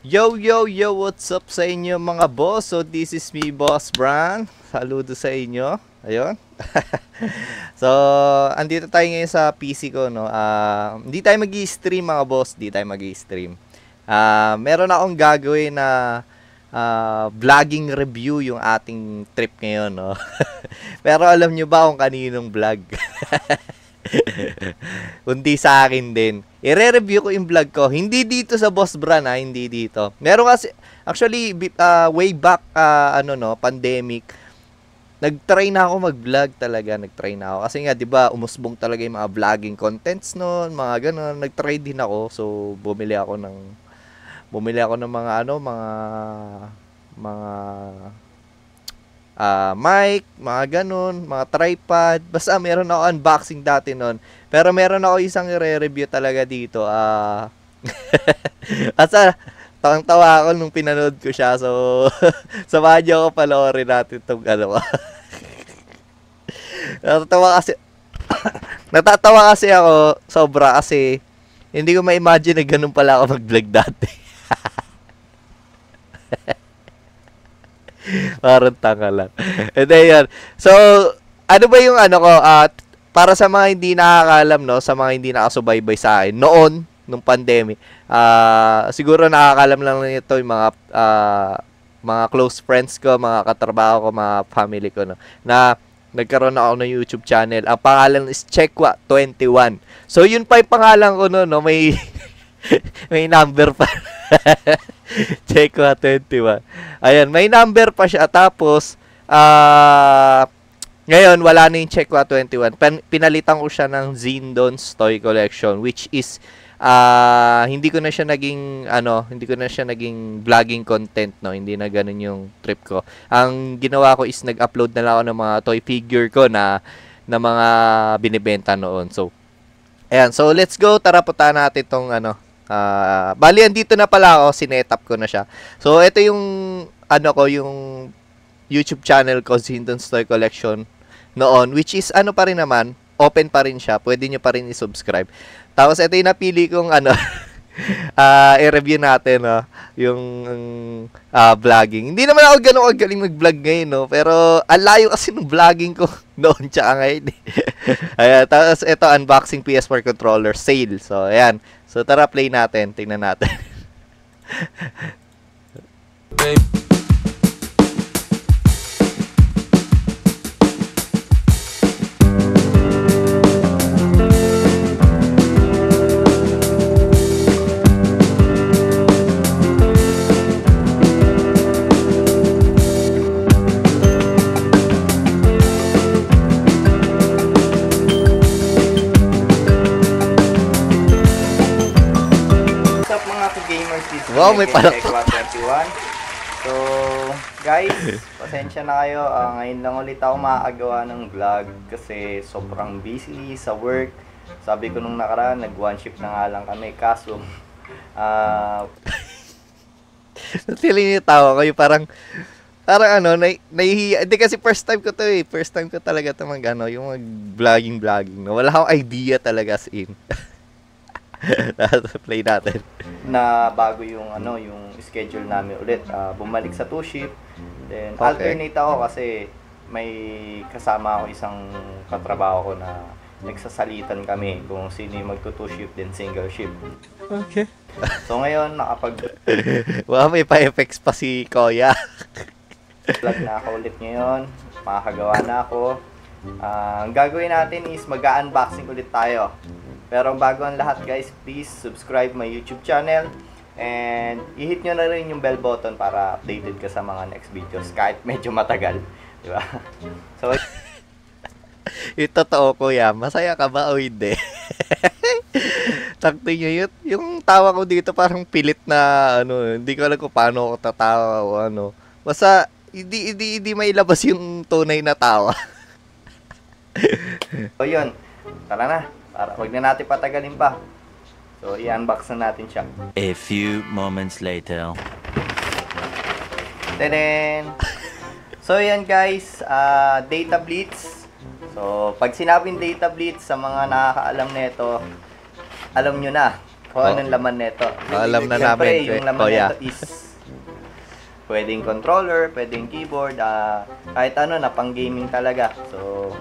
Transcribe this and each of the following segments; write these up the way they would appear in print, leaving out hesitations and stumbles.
Yo, yo, yo, what's up sa inyo mga boss? So, this is me, Boss Bran. Saludo sa inyo. Ayun. So, andito tayo ngayon sa PC ko, no? Hindi tayo mag-i-stream mga boss. Hindi tayo mag-i-stream. Meron akong gagawin na vlogging review yung ating trip ngayon, no? Pero alam nyo ba kung kaninong vlog? Kundi sa akin din. I-re-review ko yung vlog ko. Hindi dito sa Boss Bran, hindi dito. Meron kasi, actually, way back, pandemic, nag-try na ako mag-vlog talaga. Nag-try na ako. Kasi nga, di ba, umusbong talaga yung mga vlogging contents noon, mga gano'n. Nag-try din ako. So, bumili ako ng mga mic, mga ganun, mga tripod. Basta meron ako unboxing dati nun. Pero meron ako isang i-review talaga dito. Asa, tawang-tawa ako nung pinanood ko siya. So, samahan niyo ako panoorin natin itong natatawa kasi ako sobra kasi hindi ko ma-imagine na ganun pala ako mag-vlog dati. Parang tanga lang. And then yun. So, ano ba yung para sa mga hindi nakakaalam, no, sa mga hindi nakasubaybay sa akin, noon, nung pandemic, siguro nakakaalam lang nito yung mga close friends ko, mga katrabaho ko, mga family ko, no, na nagkaroon ako ng YouTube channel. Ang pangalan is Chekwa21. So, yun pa yung pangalan ko, no, may may number pa. Chekwa21. Ayan, may number pa siya. Tapos, ngayon, wala na yung Chekwa21. Pinalitan ko siya ng Zindon's Toy Collection, which is, hindi ko na siya naging vlogging content, no? Hindi na ganun yung trip ko. Ang ginawa ko is nag-upload na lang ako ng mga toy figure ko na mga binibenta noon. So, ayan. So, let's go. Tara, punta natin tong bali, andito na pala ako, sinetap ko na siya. So, ito yung, yung YouTube channel ko, Zindon's Toy Collection, noon, which is, pa rin naman, open pa rin siya, pwede nyo pa rin i-subscribe. Tapos, ito yung napili kong, i-review natin, no, yung, vlogging. Hindi naman ako ganun kagaling mag-vlog ngayon, no, pero, ang layo kasi ng vlogging ko, noon, tsaka ngayon, ayan, tapos, ito, unboxing PS4 controller, sale. So, ayan. So, tara, play natin. Tingnan natin. Wow, may palakpak. So, guys, pasensya na kayo. Ngayon lang ulit ako makagawa ng vlog kasi sobrang busy sa work. Sabi ko nung nakaraan, nag-one shift na nga lang kami. Kaso, feeling niyo tawa ko yung parang nahihiya. Hindi kasi first time ko to eh. First time ko talaga ito yung mag-vlogging. No? Wala akong idea talaga as in. Play natin. Na bago yung schedule namin ulit, bumalik sa 2 shift. Then Okay. alternate ako kasi may kasama ako isang katrabaho ko na nagsasalitan kami kung sino yung magto 2 shift din single shift. Okay. So ngayon Wow, may pa-effects pa si Koya. vlog na ako ulit ngayon. Makakagawa na ako. Ang gagawin natin is mag-unboxing ulit tayo. Pero bago ang lahat guys, please subscribe my YouTube channel and i-hit nyo na rin yung bell button para updated ka sa mga next videos kahit medyo matagal, di ba? So, Yung totoo, Kuya, masaya ka ba o hindi? Takto nyo yun. Yung tawa ko dito parang pilit na hindi ko alam kung paano ako tatawa o Basta, hindi mailabas yung tunay na tawa. so yun, tara na. Para wag na natin patagalin pa. So, i-unbox na natin siya. A few moments later. Tadaan! So, yan guys, Data Blitz. So, pag sinabing Data Blitz, sa mga nakakaalam nito, alam nyo na kung anong laman nito. Alam na Siyempre, namin, yung laman Kuya. nito is pwedeng controller, pwedeng keyboard, kahit ano na pang gaming talaga. So,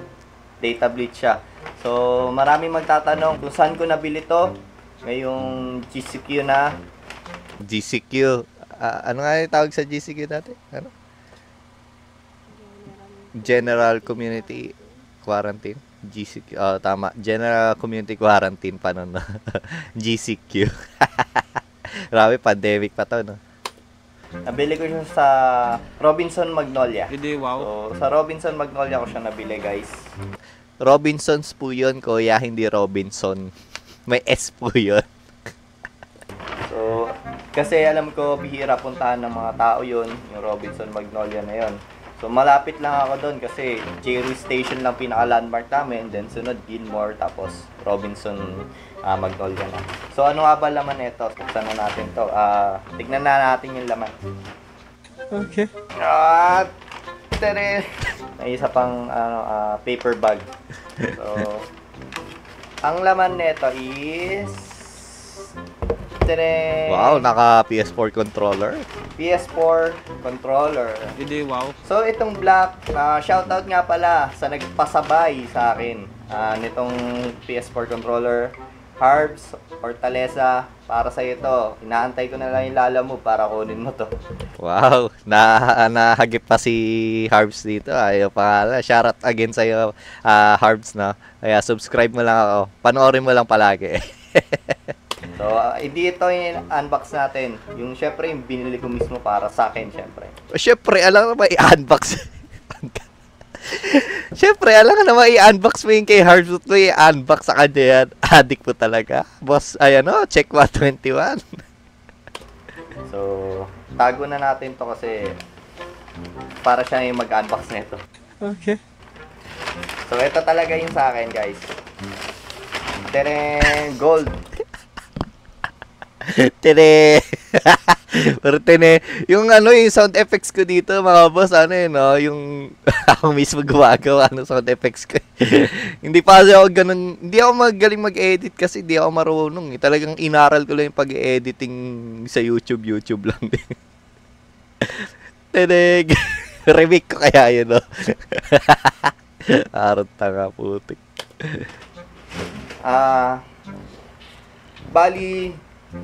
data bleed siya. So, maraming magtatanong kung saan ko nabili to. Ngayong GCQ na. GCQ. Ano nga yung tawag sa GCQ dati? Ano? General Community Quarantine. GCQ. Oh, tama. General Community Quarantine pa nun. No? GCQ. Grabe, pandemic pa to, no? Nabili ko siya sa Robinson Magnolia. Hindi, wow. So, sa Robinson Magnolia ko siya nabili, guys. Robinsons po yun, kuya, hindi Robinson. May S po yun. So, kasi alam ko, bihira puntahan ng mga tao yun, yung Robinson Magnolia na yun. So, malapit lang ako doon kasi Cherry Station lang pinaka-landmark namin, then sunod Gilmore, tapos Robinson Magnolia na. So, ano nga ba laman nito? Buksan na natin to. Tignan na natin yung laman. Okay. Tere! May isa pang paper bag. So, ang laman nito is... Tere! Wow, naka PS4 controller. PS4 controller. Hindi, wow. So, itong black, shoutout nga pala sa nagpasabay sa akin nitong PS4 controller. Harbs, Hortaleza, para sa ito. Inaantay ko na lang yung lala mo para kunin mo to. Wow, nahagip pa si Harbs dito. Ayaw pa. Shoutout again sa'yo, Harbs, no? Kaya subscribe mo lang ako. Panoorin mo lang palagi. So, hindi ito yung unbox natin. Yung syempre, yung binili ko mismo para sa akin, syempre. Siyempre, alam mo ba i-unbox? Siyempre, alam ka naman i-unbox mo yung kay Harbs mo i-unbox sa kanya yan. Addict po talaga. Boss, ayan o, check 121. So, tago na natin to kasi para siya yung mag-unbox nito. Okay. So, ito talaga yung sa akin, guys. Teren, gold. Tine. Pero tine, yung ano, yung sound effects ko dito, mga boss, ano yun, no? Yung ako mismo gumagawa ng sound effects ko. Hindi pa kasi ako ganun, hindi ako magaling mag-edit kasi hindi ako marunong. Talagang inaral ko lang yung pag-editing sa YouTube lang din. Tine. Remake ko kaya yun, no? Arot tanga, putik. Bali,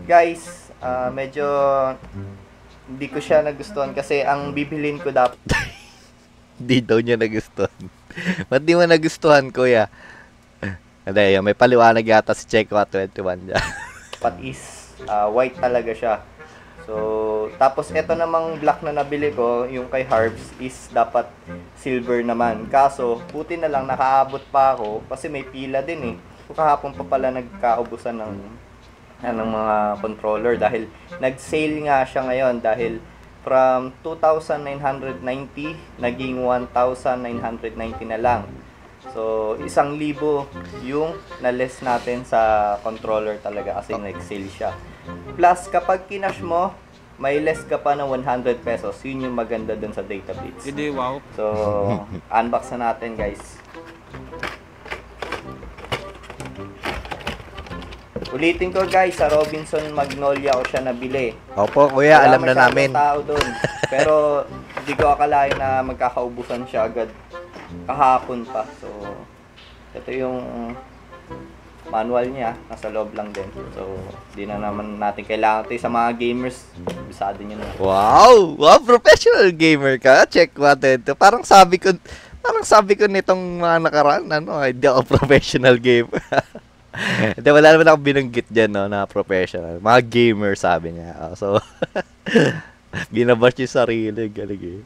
guys, medyo hindi ko siya nagustuhan kasi ang bibilin ko dapat Hindi daw niya nagustuhan. Ba't di mo nagustuhan, kuya? Hindi, may paliwanag yata si Checo 21 dyan. is white talaga siya. So, tapos ito namang black na nabili ko, yung kay Harbs, is dapat silver naman. Kaso, buti na lang nakaabot pa ako kasi may pila din eh. So, kahapon pa pala nagkaubusan ng mga controller dahil nag-sale nga siya ngayon dahil from 2,990 naging 1,990 na lang. So, 1,000 yung na-less natin sa controller talaga kasi nag-sale siya. Plus, kapag kinash mo, may less ka pa ng 100 pesos. Yun yung maganda dun sa data bits. Hindi, wow. So, unbox na natin, guys. Ulitin ko, guys, sa Robinson Magnolia ko siya nabili. Opo, kuya, Wala alam na masyadong namin. tao doon. Pero hindi ko akalain na magkakaubusan siya agad kahapon pa. So, ito yung manual niya. Nasa loob lang din. So, di na naman natin kailangan ito sa mga gamers. Bisado nyo na. Wow! Wow, professional gamer ka. Check what ito. Parang sabi ko nitong mga nakaraan, hindi ako professional gamer. Hindi, wala naman ako binanggit dyan, no, na professional. Mga gamer, sabi niya. So, binabash yung sarili. Galing eh.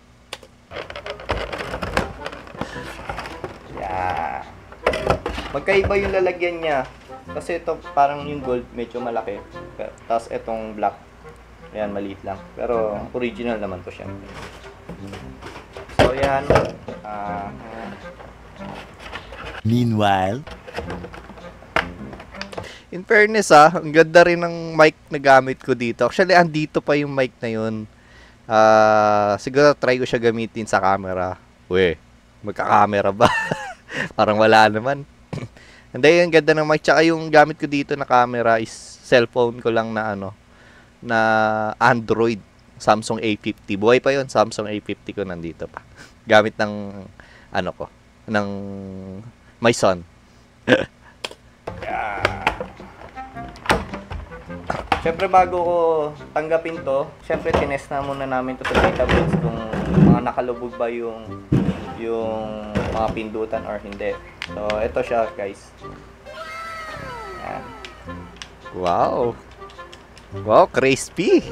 Yeah. Magkaiba yung lalagyan niya. Kasi ito parang yung gold medyo malaki. Tapos itong black. Ayan, maliit lang. Pero original naman to siya. So yan. Meanwhile, In fairness, ang ganda rin ng mic na gamit ko dito. Actually, andito pa yung mic na yun. Siguro try ko siya gamitin sa camera. Uy, magka-camera ba? Parang wala naman. Hindi, yung ganda ng mic. Tsaka yung gamit ko dito na camera is cellphone ko lang na na Android. Samsung A50. Buhay pa yon, Samsung A50 ko nandito pa. Gamit ng ng my son. Siyempre bago ko tanggapin to, siyempre tinest na muna namin to sa database kung mga nakalubog ba yung mga pindutan or hindi. So, ito siya guys. Yan. Wow. Wow, crispy.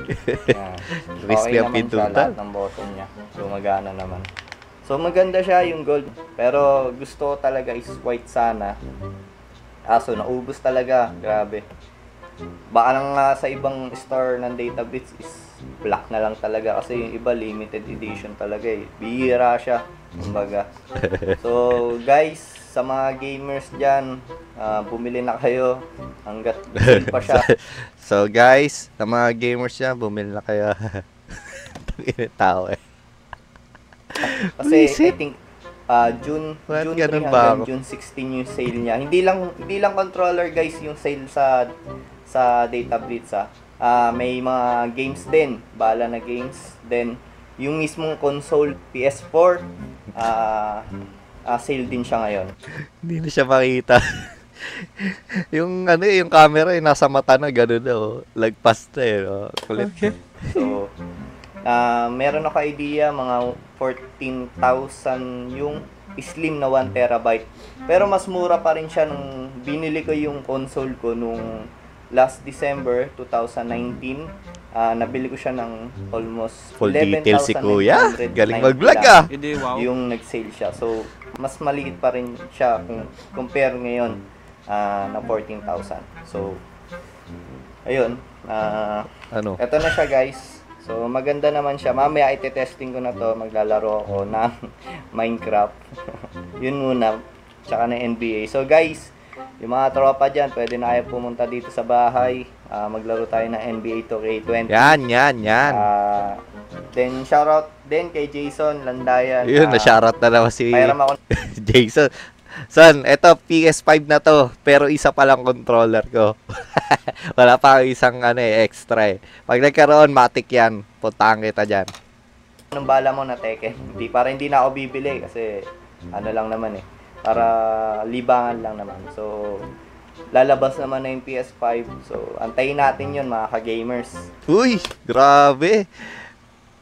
Yan. Crispy Okay ang naman siya, pindutan. lahat ng button niya. Gumagana naman. So, maganda siya yung gold. Pero gusto ko talaga is white sana. Aso, naubos talaga. Grabe. Baka lang sa ibang store ng Databits is black na lang talaga kasi yung iba limited edition talaga eh. Bihira siya, kumbaga. So guys, sa mga gamers dyan, bumili na kayo hanggat sale pa siya. So guys, sa mga gamers dyan, bumili na kayo. Tangina tao eh. Kasi I Visit? think June What, 3 ganun ba hanggang ako? June 16 yung sale niya. Hindi lang controller guys yung sale sa Datablitz may mga games din, bala na games. Then yung mismong console PS4 sale din siya ngayon. Hindi na siya makita. yung yung camera nasa mata na gano'n na lagpas na eh. Kulit. Okay. So meron ako idea mga 14,000 yung slim na 1 terabyte. Pero mas mura pa rin siya nung binili ko yung console ko nung last December 2019. Nabili ko siya ng almost Full details si Kuya. 11,990 Galing mag-vlog lang Hindi, wow. yung nag-sale siya. So, mas maliit pa rin siya kung compare ngayon na 14,000. So, ayun. Ito na siya guys. So, maganda naman siya. Mamaya ite-testing ko na to. Maglalaro ako ng Minecraft. Yun muna. Tsaka na NBA. So, guys, yung mga tropa dyan, pwede na kayo pumunta dito sa bahay. Maglaro tayo ng NBA 2K20. Yan. Then, shoutout din kay Jason Landayan. Yun, na-shoutout na naman si Mayroon ako Jason. Son, eto PS5 na to, pero isa pa lang controller ko. Wala pa akong isang extra eh. Pag nagkaroon, matik yan. Puntahan kita dyan. ng bala mo na Tekken. Hindi na ako bibili kasi lang naman eh. Para libangan lang naman. So, lalabas naman na yung PS5. So, antayin natin yun mga ka-gamers. Uy, grabe.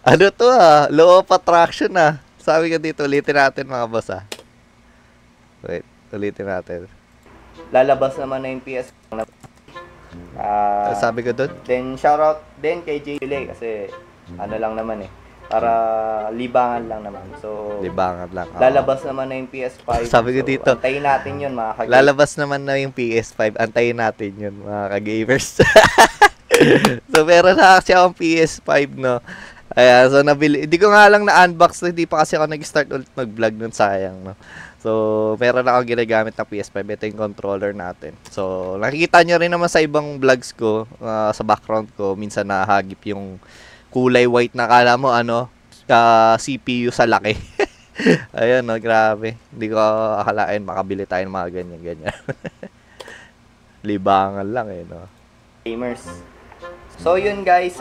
Ano to law of attraction Sabi ko dito, ulitin natin mga boss Wait, ulitin natin. Lalabas naman na yung PS5. Sabi ko doon? Then, shoutout din kay JLA kasi lang naman eh. Para libangan lang naman. So, Libangan lang. lalabas naman na yung PS5. Sabi ko dito, antayin natin yun mga ka-gamers. lalabas naman na yung PS5. Antayin natin yun, mga ka-gamers. So, meron na kasi akong PS5, no? Ayan, so nabili. Hindi ko nga lang na-unbox. Hindi pa kasi ako nag-start ulit mag-vlog nun, sayang, no? So, meron na ako ginagamit na PS5. Ito yung controller natin. So, nakikita nyo rin naman sa ibang vlogs ko, sa background ko, minsan nahagip yung kulay white na kala mo, CPU sa laki. Ayun, no, grabe. Hindi ko akalain makabili tayo ng mga ganyan. Libangan lang no. Gamers. So yun guys,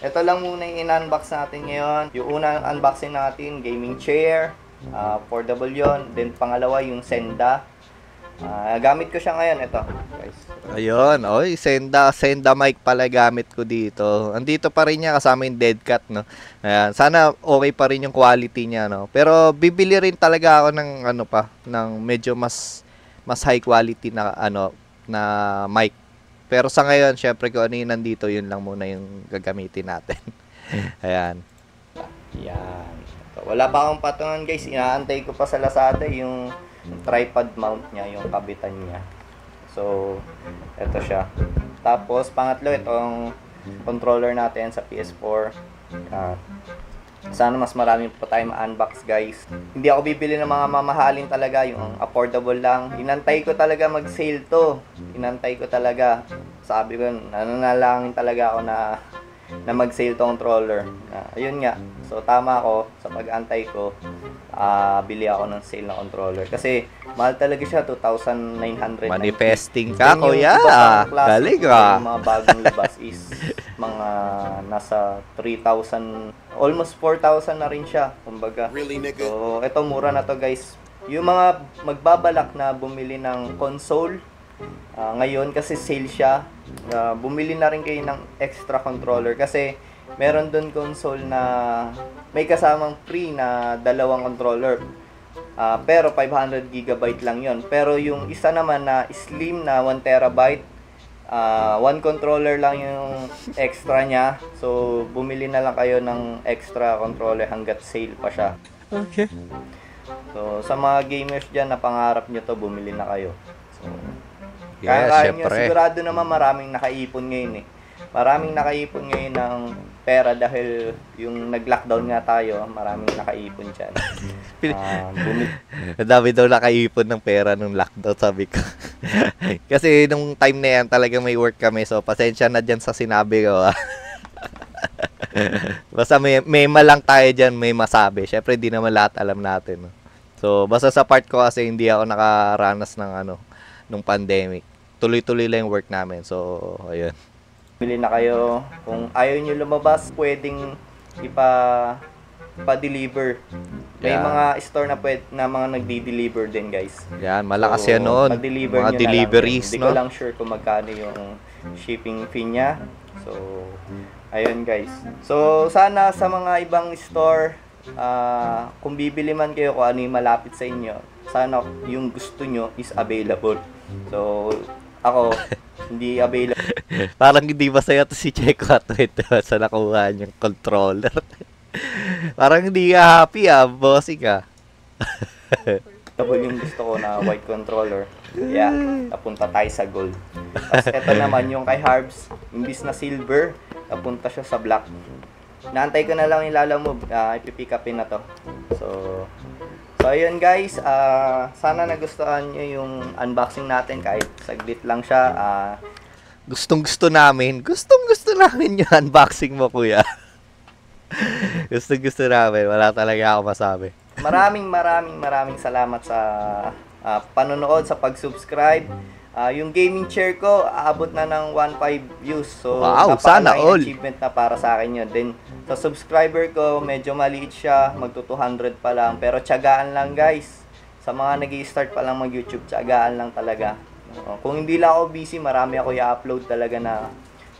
ito lang muna yung in-unbox natin ngayon. Yung unang unboxing natin, gaming chair, portable yun. Then pangalawa yung Senda. Gamit ko siya ngayon, ito guys. Ayun, Senda mic pala gamit ko dito. Andito pa rin niya kasama yung dead cat, no. Ayan, sana okay pa rin yung quality niya, no. Pero bibili rin talaga ako ng ng medyo mas high quality na na mic. Pero sa ngayon, syempre kung ano yung nandito, yun lang muna yung gagamitin natin. Ayan. Yan. Wala pa akong patungan guys. Inaantay ko pa sa Lazada yung tripod mount niya, yung kabitan niya. So, eto siya. Tapos, pangatlo, itong controller natin sa PS4. Sana mas marami pa tayong unbox guys. Hindi ako bibili ng mga mamahalin talaga, yung affordable lang. Inantay ko talaga mag-sale to. Inantay ko talaga. Sabi ko, nananalangin talaga ako na na mag-sale to controller. Ayun nga. So tama ako sa pag-antay ko. Bili ako ng sale na controller kasi mahal talaga siya, 2,990. Manifesting ka, Then yung kuya. iba pang klase, Galing ah. yung mga bagong labas is mga nasa 3,000, almost 4,000 na rin siya, kumbaga. So ito, mura na to guys. Yung mga magbabalak na bumili ng console ngayon kasi sale siya, bumili na rin kayo ng extra controller kasi meron dun console na may kasamang free na dalawang controller. Pero 500 GB lang yon. Pero yung isa naman na slim na 1 TB, one controller lang yung extra niya. So bumili na lang kayo ng extra controller hanggat sale pa siya. Okay. So sa mga gamers dyan na pangarap nyo to, bumili na kayo. So, Yes, kaya nyo, syempre. sigurado naman maraming nakaipon ngayon eh. Maraming nakaipon ngayon ng pera dahil yung nag-lockdown nga tayo, maraming nakaipon dyan. Ang dami daw nakaipon ng pera nung lockdown, sabi ko. Kasi nung time na yan, talagang may work kami. So, pasensya na dyan sa sinabi ko. Basta may malang tayo dyan, may masabi. Syempre, hindi naman lahat alam natin. No? So, basta sa part ko kasi hindi ako nakaranas ng nung pandemic. Tuloy-tuloy lang yung work namin. So, ayun. Bili na kayo. Kung ayaw nyo lumabas, pwedeng ipa-deliver. May Yeah. mga store na mga nagdi-deliver din, guys. Yan, malakas yan noon. Pa-deliver Mga nyo deliveries, na lang. Hindi no? ko lang sure kung magkano yung shipping fee niya. So, ayun guys. So, sana sa mga ibang store, kung bibili man kayo kung ano yung malapit sa inyo, sana yung gusto nyo is available. So, ako, hindi available. Parang hindi masaya to si Checo at sa nakuha niyang controller. Parang hindi ka happy bossy ka. Yung gusto ko na white controller. Yeah, napunta tayo sa gold. Tapos ito naman yung kay Harbs, imbis na silver, napunta siya sa black. Naantay ko na lang yung Lala Move, ipipick upin na to. So ayun guys, sana nagustuhan nyo yung unboxing natin kahit saglit lang siya. Gustong-gusto namin yung unboxing mo, kuya. Gustong-gusto namin, wala talaga ako masabi. Maraming salamat sa panonood, sa pag-subscribe. Yung gaming chair ko, aabot na ng 1.5 views. So, wow, sana all. Achievement na para sa akin yun. Then, sa subscriber ko, medyo maliit siya. Magto-200 pa lang. Pero, tiyagaan lang guys. Sa mga nag-i-start pa lang mag-YouTube, tiyagaan lang talaga. Kung hindi lang ako busy, marami ako i-upload talaga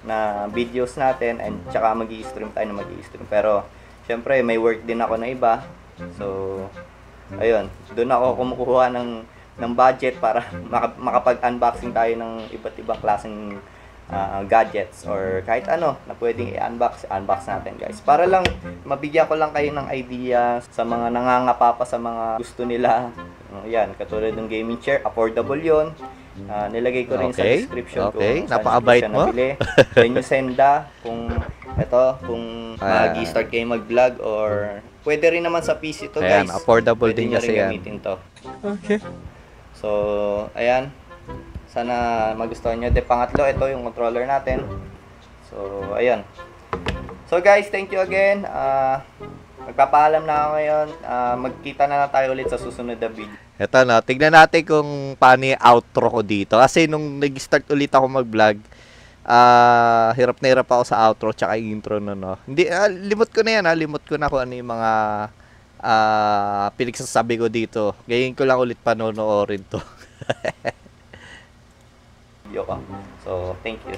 na videos natin. And, tsaka mag-i-stream tayo na mag-i-stream. Pero, syempre, may work din ako na iba. So, ayun. Doon ako kumukuha ng budget para makapag-unboxing tayo ng iba't ibang klaseng gadgets or kahit ano na pwedeng i-unbox natin guys. Para lang mabigyan ko lang kayo ng idea sa mga nangangapa pa sa mga gusto nila. Yan, katulad ng gaming chair, affordable yon. Nilagay ko rin sa description kung napakabait mo. Then yung senda kung mag-start kayo mag-vlog or pwede rin naman sa PC to guys. Ayan, affordable Pwede din nyo kasi rin yan. gamitin to. Okay. So, ayan. Sana magustuhan nyo. De, pangatlo, ito yung controller natin. So, ayan. So, guys, thank you again. Magpapaalam na ako ngayon. Magkita na lang tayo ulit sa susunod na video. Eto na, tignan natin kung paano yung outro ko dito. Kasi nung nag-start ulit ako mag-vlog, hirap na hirap ako sa outro tsaka intro no. Hindi, limot ko na yan limot ko na kung ano yung mga pinagsasabi ko dito. Ngayon ko lang ulit panonoorin to. Video ko. So, thank you.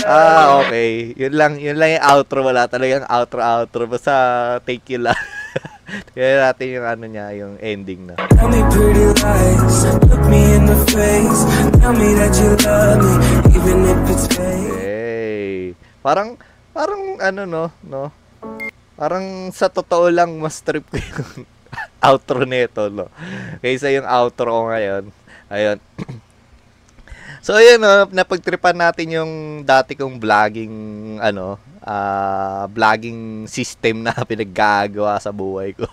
Okay. Yun lang yung outro. Wala talagang outro. Basta thank you lang. Kaya natin yung niya, yung ending na. Tell me pretty lies, look me in the face, tell me that you love me, even if it's fake. Hey. Parang no? Parang sa totoo lang mas trip ko yung outro nito, no? Kaysa yung outro ko ngayon. Ayun. So, ayun, no? Napagtripan natin yung dati kong vlogging system na pinaggagawa sa buhay ko.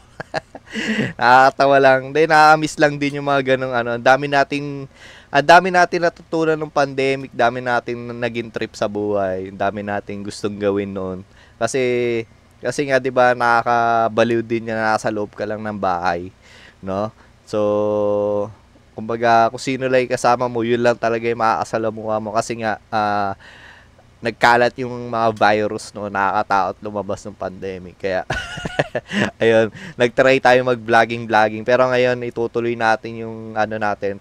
Nakakatawa lang. Then, nakakamiss lang din yung mga ganong ano. Ang dami natin natutunan ng pandemic. Dami natin naging trip sa buhay. Ang dami natin gustong gawin noon. Kasi nga, di ba, nakakabaliw din na nasa loob ka lang ng bahay. No? So, kumbaga, kung sino lang yung kasama mo, yun lang talaga yung makakasalamuha mo. Kasi nga, nagkalat yung mga virus no, nakakatakot lumabas ng pandemic. Kaya, ayun, nagtry tayo mag-vlogging. Pero ngayon, itutuloy natin yung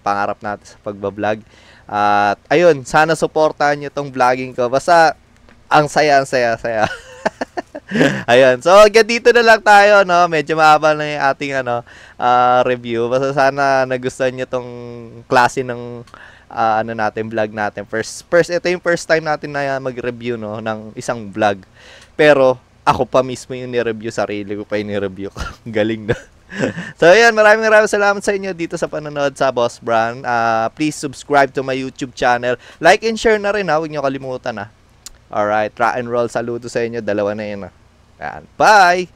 pangarap natin sa pagbablog. At, ayun, sana supportahan nyo tong vlogging ko. Basta, ang saya. Ayun, so hanggang dito na lang tayo, no? Medyo mahaba na yung ating review. Basta sana nagustuhan nyo tong klase ng vlog natin. Ito yung first time natin na mag-review, no, ng isang vlog. Pero, ako pa mismo yung ni-review, sarili ko pa yung ni-review ko. Galing na. So, ayan, maraming salamat sa inyo dito sa panonood sa Boss Brand. Please subscribe to my YouTube channel. Like and share na rin, ha. Huwag nyo kalimutan, ha. Alright, rock and roll. Saludo sa inyo. Dalawa na yun, ha. Ayan. Bye!